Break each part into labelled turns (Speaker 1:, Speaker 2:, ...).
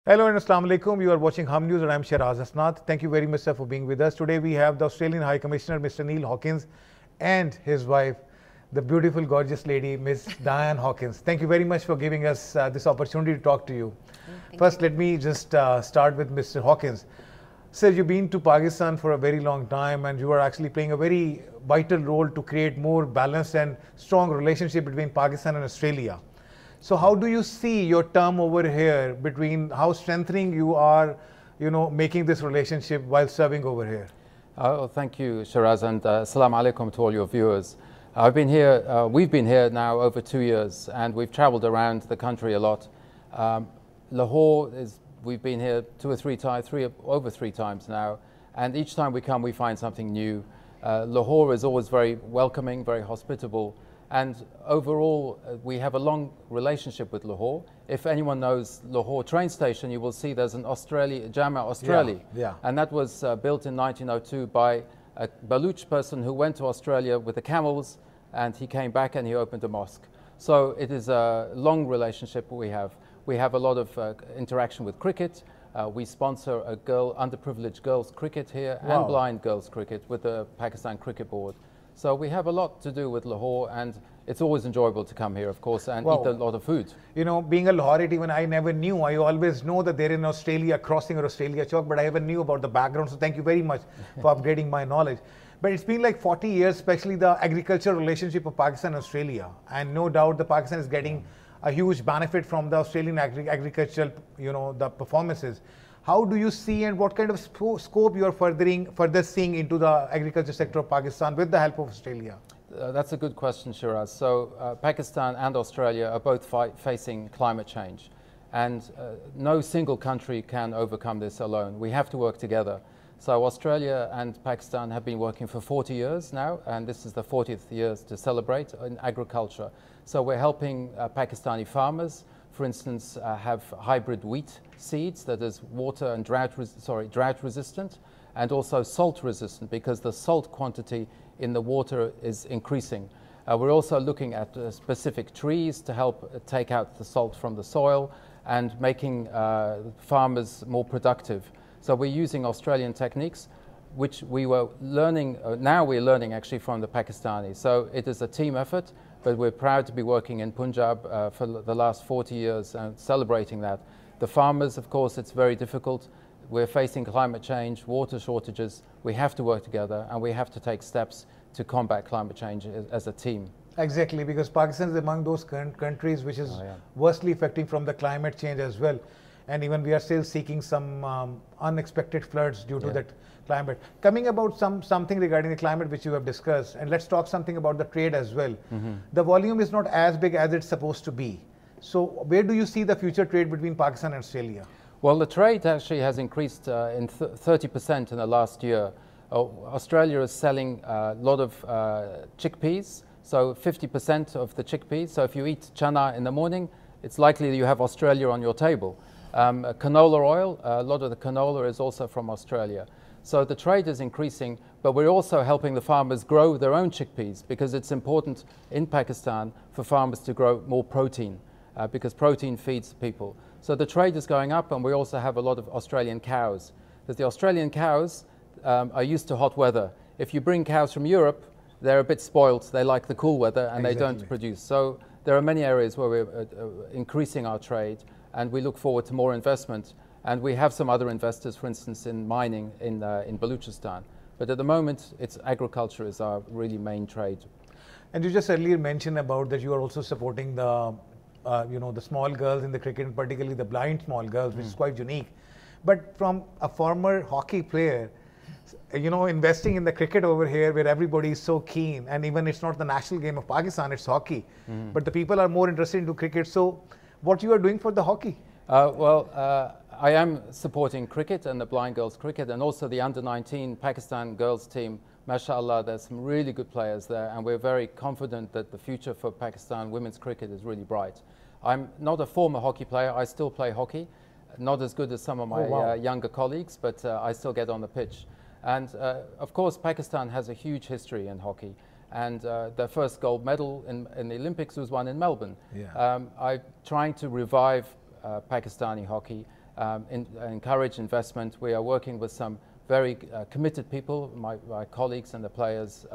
Speaker 1: Hello and Assalamu alaikum. You are watching Hum News and I am Shiraz Hasnat. Thank you very much, sir, for being with us. Today we have the Australian High Commissioner, Mr. Neil Hawkins, and his wife, the beautiful, gorgeous lady, Ms. Diane Hawkins. Thank you very much for giving us this opportunity to talk to you. First, let me just start with Mr. Hawkins. Sir, you've been to Pakistan for a very long time and you are actually playing a very vital role to create more balanced and strong relationship between Pakistan and Australia. So how do you see your term over here between how strengthening you are, making this relationship while serving over here?
Speaker 2: Thank you, Shiraz, and assalamu alaikum to all your viewers. I've been here, we've been here now over 2 years, and we've traveled around the country a lot. Lahore we've been here over three times now, and each time we come we find something new. Lahore is always very welcoming, very hospitable. And overall, we have a long relationship with Lahore. If anyone knows Lahore train station, you will see there's an Jama Australia.
Speaker 1: Yeah.
Speaker 2: And that was built in 1902 by a Baluch person who went to Australia with the camels, and he came back and he opened a mosque. So it is a long relationship we have. We have a lot of interaction with cricket. We sponsor a underprivileged girls cricket here, and blind girls cricket with the Pakistan Cricket Board. So we have a lot to do with Lahore, and it's always enjoyable to come here, of course, and eat a lot of food.
Speaker 1: Being a Lahorite, even I never knew. I always know that they're in Australia, crossing or Australia Chalk, but I never knew about the background. So thank you very much for upgrading my knowledge. But it's been like 40 years, especially the agricultural relationship of Pakistan and Australia. And no doubt the Pakistan is getting a huge benefit from the Australian agricultural, the performances. How do you see and what kind of scope you are further seeing into the agriculture sector of Pakistan with the help of Australia?
Speaker 2: That's a good question, Shiraz. So Pakistan and Australia are both facing climate change. And no single country can overcome this alone. We have to work together. So Australia and Pakistan have been working for 40 years now, and this is the 40th year to celebrate in agriculture. So we're helping Pakistani farmers, for instance, have hybrid wheat seeds that is water and drought resistant, and also salt resistant, because the salt quantity in the water is increasing. We're also looking at specific trees to help take out the salt from the soil and making farmers more productive. So we're using Australian techniques, which we were learning, now we're learning actually from the Pakistanis. So it is a team effort, but we're proud to be working in Punjab for the last 40 years and celebrating that. The farmers, of course, it's very difficult. We're facing climate change, water shortages. We have to work together and we have to take steps to combat climate change as a team.
Speaker 1: Exactly, because Pakistan is among those countries which is worstly affecting from the climate change as well. And even we are still seeking some unexpected floods due to that climate. Coming about something regarding the climate which you have discussed, and let's talk something about the trade as well. The volume is not as big as it's supposed to be. So where do you see the future trade between Pakistan and Australia?
Speaker 2: Well, the trade actually has increased in 30% in the last year. Australia is selling a lot of chickpeas, so 50% of the chickpeas. So if you eat chana in the morning, it's likely that you have Australia on your table. Canola oil, a lot of the canola is also from Australia. So the trade is increasing, but we're also helping the farmers grow their own chickpeas, because it's important in Pakistan for farmers to grow more protein, because protein feeds people. So the trade is going up, and we also have a lot of Australian cows. Because the Australian cows are used to hot weather. If you bring cows from Europe, they're a bit spoiled. They like the cool weather and they don't produce. So there are many areas where we're increasing our trade, and we look forward to more investment. And we have some other investors, for instance, in mining in Balochistan. But at the moment, agriculture is our really main trade.
Speaker 1: And you just earlier mentioned about that you are also supporting the, the small girls in the cricket, and particularly the blind small girls, which is quite unique. But from a former hockey player, investing in the cricket over here where everybody is so keen, and even it's not the national game of Pakistan, it's hockey. But the people are more interested into cricket. So what you are doing for the hockey?
Speaker 2: I am supporting cricket and the blind girls cricket, and also the under-19 Pakistan girls team. MashaAllah, there's some really good players there, and we're very confident that the future for Pakistan women's cricket is really bright. I'm not a former hockey player. I still play hockey, not as good as some of my younger colleagues, but I still get on the pitch. And of course, Pakistan has a huge history in hockey. And their first gold medal in the Olympics was won in Melbourne. I'm trying to revive Pakistani hockey. encourage investment. We are working with some very committed people, my colleagues and the players.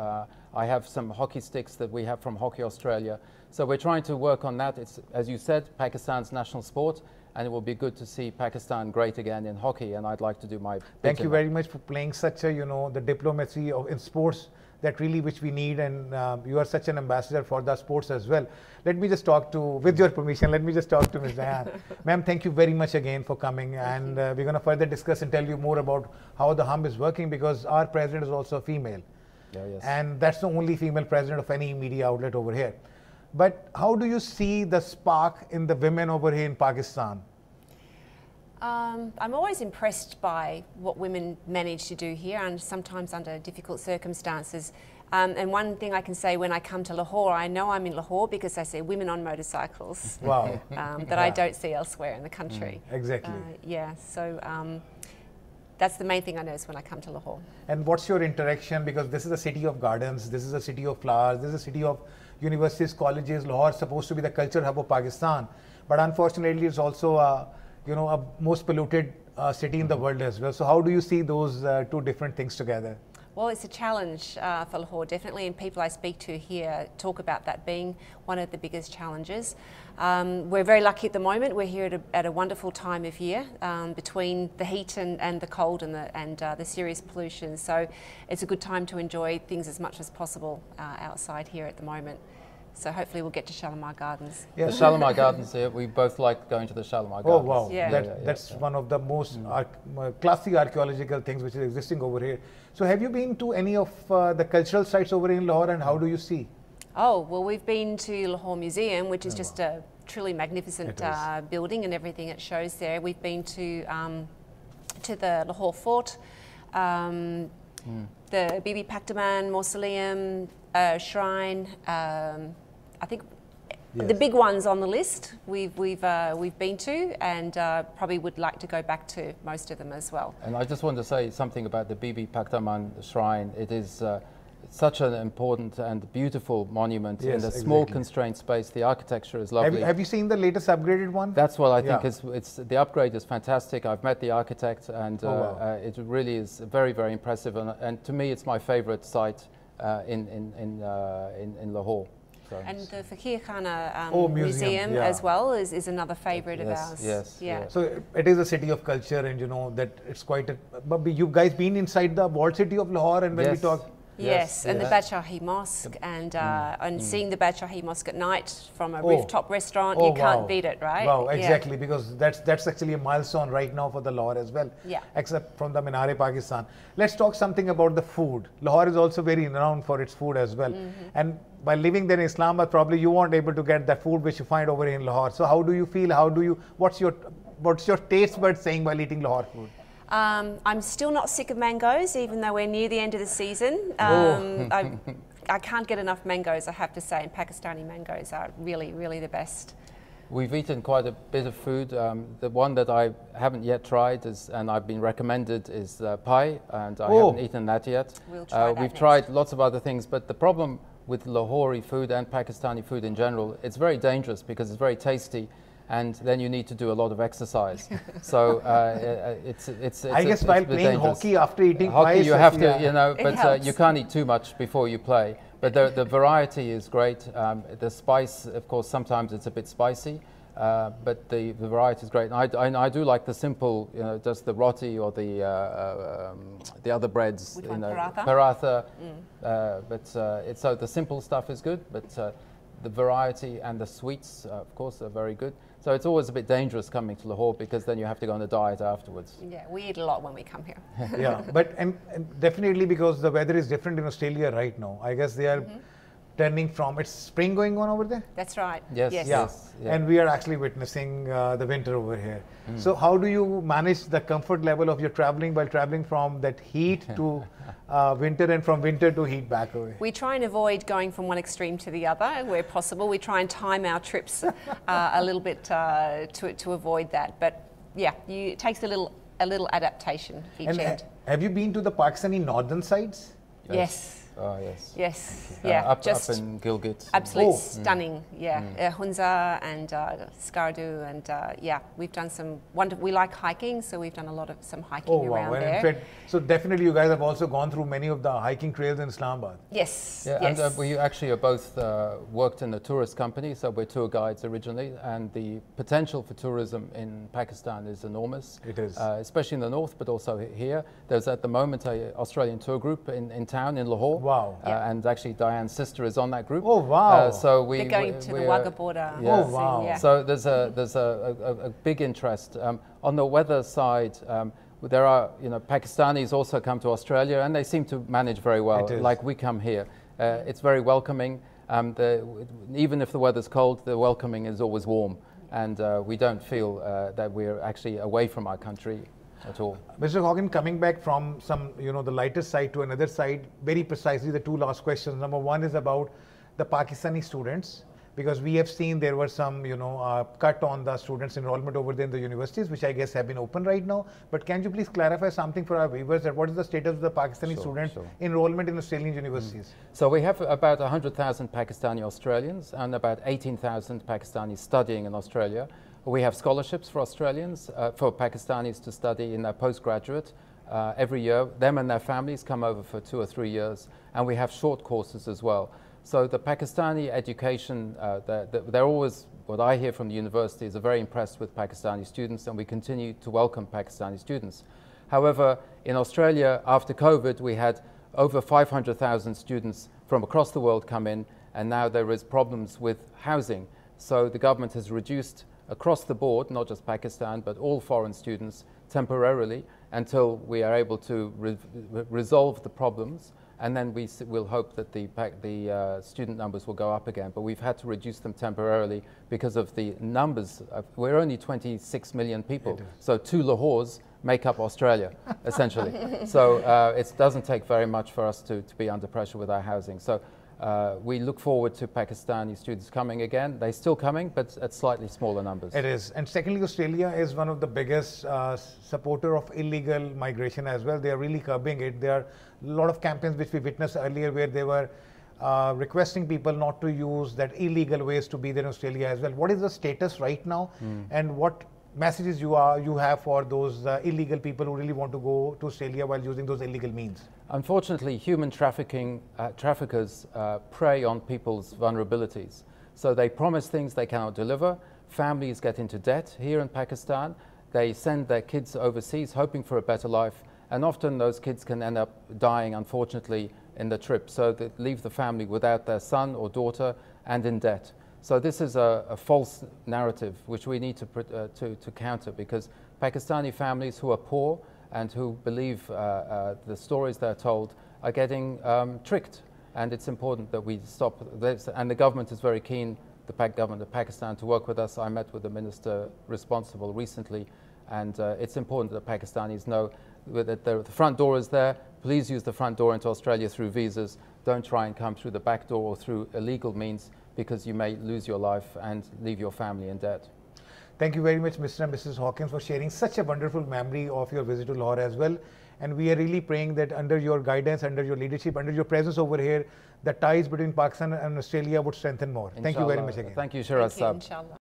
Speaker 2: I have some hockey sticks that we have from Hockey Australia. So we're trying to work on that. It's, as you said, Pakistan's national sport, and it will be good to see Pakistan great again in hockey, and I'd like to do my bit.
Speaker 1: Thank you very much for playing such a, the diplomacy in sports that really which we need, and you are such an ambassador for the sports as well. Let me just talk to, with your permission, let me just talk to Ms. Diane. Ma'am, thank you very much again for coming, and we're going to further discuss and tell you more about how the hum is working, because our president is also a female.
Speaker 2: Yes.
Speaker 1: And that's the only female president of any media outlet over here. But how do you see the spark in the women over here in Pakistan?
Speaker 3: I'm always impressed by what women manage to do here, and sometimes under difficult circumstances. And one thing I can say, when I come to Lahore, I know I'm in Lahore because I see women on motorcycles.
Speaker 1: Wow.
Speaker 3: That I don't see elsewhere in the country.
Speaker 1: Exactly.
Speaker 3: Yeah, so that's the main thing I notice when I come to Lahore.
Speaker 1: And what's your interaction, because this is a city of gardens, this is a city of flowers, this is a city of universities, colleges. Lahore is supposed to be the culture hub of Pakistan, but unfortunately it's also a most polluted city in the world as well. So how do you see those two different things together?
Speaker 3: Well, it's a challenge for Lahore, definitely, and people I speak to here talk about that being one of the biggest challenges. We're very lucky at the moment. We're here at a wonderful time of year, between the heat and the cold and the serious pollution. So it's a good time to enjoy things as much as possible outside here at the moment. So hopefully we'll get to Shalimar Gardens.
Speaker 2: Yeah, the Shalimar Gardens here, we both like going to the Shalimar Gardens.
Speaker 1: Oh wow,
Speaker 3: yeah.
Speaker 1: That's one of the most classic archaeological things which is existing over here. So have you been to any of the cultural sites over in Lahore, and how do you see?
Speaker 3: Oh, well, we've been to Lahore Museum, which is just a truly magnificent building and everything it shows there. We've been to the Lahore Fort, the Bibi Paktaman Mausoleum, Shrine. I think the big ones on the list we've been to, and probably would like to go back to most of them as well.
Speaker 2: And I just want to say something about the Bibi Paktaman Shrine. It is such an important and beautiful monument in a small constrained space. The architecture is lovely.
Speaker 1: Have you seen the latest upgraded one?
Speaker 2: That's what I think is the upgrade is fantastic. I've met the architect, and it really is very, very impressive. And to me, it's my favorite site in Lahore. So.
Speaker 3: And the Fakir Khana museum as well is another favorite of ours.
Speaker 2: Yes.
Speaker 1: So it is a city of culture, and that it's quite a, but you guys been inside the walled city of Lahore, and when we talk.
Speaker 3: Yes, and the Badshahi Mosque, and seeing the Badshahi Mosque at night from a rooftop restaurant, you can't beat it, right?
Speaker 1: Wow, exactly, because that's actually a milestone right now for the Lahore as well, except from the Minar-e-Pakistan. Let's talk something about the food. Lahore is also very renowned for its food as well. And by living there in Islamabad, probably you weren't able to get that food which you find over in Lahore. So how do you feel? What's your taste bud saying while eating Lahore food?
Speaker 3: I'm still not sick of mangoes, even though we're near the end of the season. I can't get enough mangoes, I have to say, and Pakistani mangoes are really, really the best.
Speaker 2: We've eaten quite a bit of food. The one that I haven't yet tried and I've been recommended is pie, and I haven't eaten that yet.
Speaker 3: We'll try that
Speaker 2: We've tried lots of other things, but the problem with Lahori food and Pakistani food in general, it's very dangerous because it's very tasty, and then you need to do a lot of exercise. So
Speaker 1: I guess while playing dangerous. Hockey after eating
Speaker 2: hockey,
Speaker 1: pies,
Speaker 2: you have to, but you can't eat too much before you play. But the variety is great. The spice, of course, sometimes it's a bit spicy, but the variety is great. And I do like the simple, just the roti or the other breads, paratha. So the simple stuff is good, but the variety and the sweets, of course, are very good. So it's always a bit dangerous coming to Lahore because then you have to go on a diet afterwards.
Speaker 3: Yeah, we eat a lot when we come here.
Speaker 1: Yeah, but and definitely because the weather is different in Australia right now. I guess they are turning from, it's spring going on over there?
Speaker 3: That's right.
Speaker 2: Yes.
Speaker 1: And we are actually witnessing the winter over here. So how do you manage the comfort level of your traveling while traveling from that heat to winter, and from winter to heat back away?
Speaker 3: We try and avoid going from one extreme to the other where possible. We try and time our trips a little bit to avoid that. But yeah, it takes a little adaptation each end.
Speaker 1: Have you been to the Pakistani northern sides?
Speaker 3: Yes.
Speaker 2: Oh, yes.
Speaker 3: Yes, yeah.
Speaker 2: Up in Gilgit.
Speaker 3: Absolutely stunning, yeah. Hunza and Skardu, and yeah, we've done some we like hiking, so we've done some hiking around there.
Speaker 1: In fact, so definitely you guys have also gone through many of the hiking trails in Islamabad.
Speaker 3: Yes,
Speaker 2: yeah,
Speaker 3: yes.
Speaker 2: And we actually are both worked in a tourist company, so we're tour guides originally, and the potential for tourism in Pakistan is enormous.
Speaker 1: It is.
Speaker 2: Especially in the north, but also here. There's at the moment an Australian tour group in town in Lahore.
Speaker 1: Wow.
Speaker 2: And actually Diane's sister is on that group.
Speaker 1: Oh, wow.
Speaker 2: So
Speaker 3: they're going to the Wagga border.
Speaker 2: Yeah.
Speaker 1: Oh, wow.
Speaker 3: Yeah.
Speaker 2: So there's a big interest. On the weather side, there are, Pakistanis also come to Australia, and they seem to manage very well, like we come here. It's very welcoming. Even if the weather's cold, the welcoming is always warm, and we don't feel that we're actually away from our country at all.
Speaker 1: Mr. Hawkins, coming back from the lighter side to another side, very precisely the two last questions. Number one is about the Pakistani students, because we have seen there were some, cut on the students' enrollment over there in the universities, which I guess have been open right now. But can you please clarify something for our viewers, that what is the status of the Pakistani student enrollment in Australian universities?
Speaker 2: So we have about 100,000 Pakistani Australians and about 18,000 Pakistanis studying in Australia. We have scholarships for Australians, for Pakistanis to study in their postgraduate every year. Them and their families come over for 2 or 3 years, and we have short courses as well. So the Pakistani education, they're always, what I hear from the universities, are very impressed with Pakistani students, and we continue to welcome Pakistani students. However, in Australia, after COVID, we had over 500,000 students from across the world come in, and now there is problems with housing. So the government has reduced across the board, not just Pakistan, but all foreign students temporarily until we are able to resolve the problems, and then we will hope that the student numbers will go up again. But we've had to reduce them temporarily because of the numbers. We're only 26 million people, so 2 Lahores make up Australia, essentially. So it doesn't take very much for us to be under pressure with our housing. So we look forward to Pakistani students coming again. They're still coming, but at slightly smaller numbers.
Speaker 1: It is. And secondly, Australia is one of the biggest supporter of illegal migration as well. They are really curbing it. There are a lot of campaigns which we witnessed earlier where they were requesting people not to use that illegal ways to be there in Australia as well. What is the status right now, and what messages you have for those illegal people who really want to go to Australia while using those illegal means?
Speaker 2: Unfortunately, human traffickers prey on people's vulnerabilities. So they promise things they cannot deliver. Families get into debt here in Pakistan. They send their kids overseas hoping for a better life, and often those kids can end up dying, unfortunately, in the trip. So they leave the family without their son or daughter and in debt. So this is a false narrative which we need to counter, because Pakistani families who are poor and who believe the stories they're told are getting tricked, and it's important that we stop this. And the government is very keen, the government of Pakistan, to work with us. I met with the minister responsible recently, and it's important that Pakistanis know that the front door is there. Please use the front door into Australia through visas. Don't try and come through the back door or through illegal means, because you may lose your life and leave your family in debt.
Speaker 1: Thank you very much, Mr. and Mrs. Hawkins, for sharing such a wonderful memory of your visit to Lahore as well. And we are really praying that under your guidance, under your leadership, under your presence over here, the ties between Pakistan and Australia would strengthen more.
Speaker 2: Inshallah.
Speaker 1: Thank you very much again.
Speaker 2: Thank you, Shiraz.
Speaker 3: Thank you, inshallah.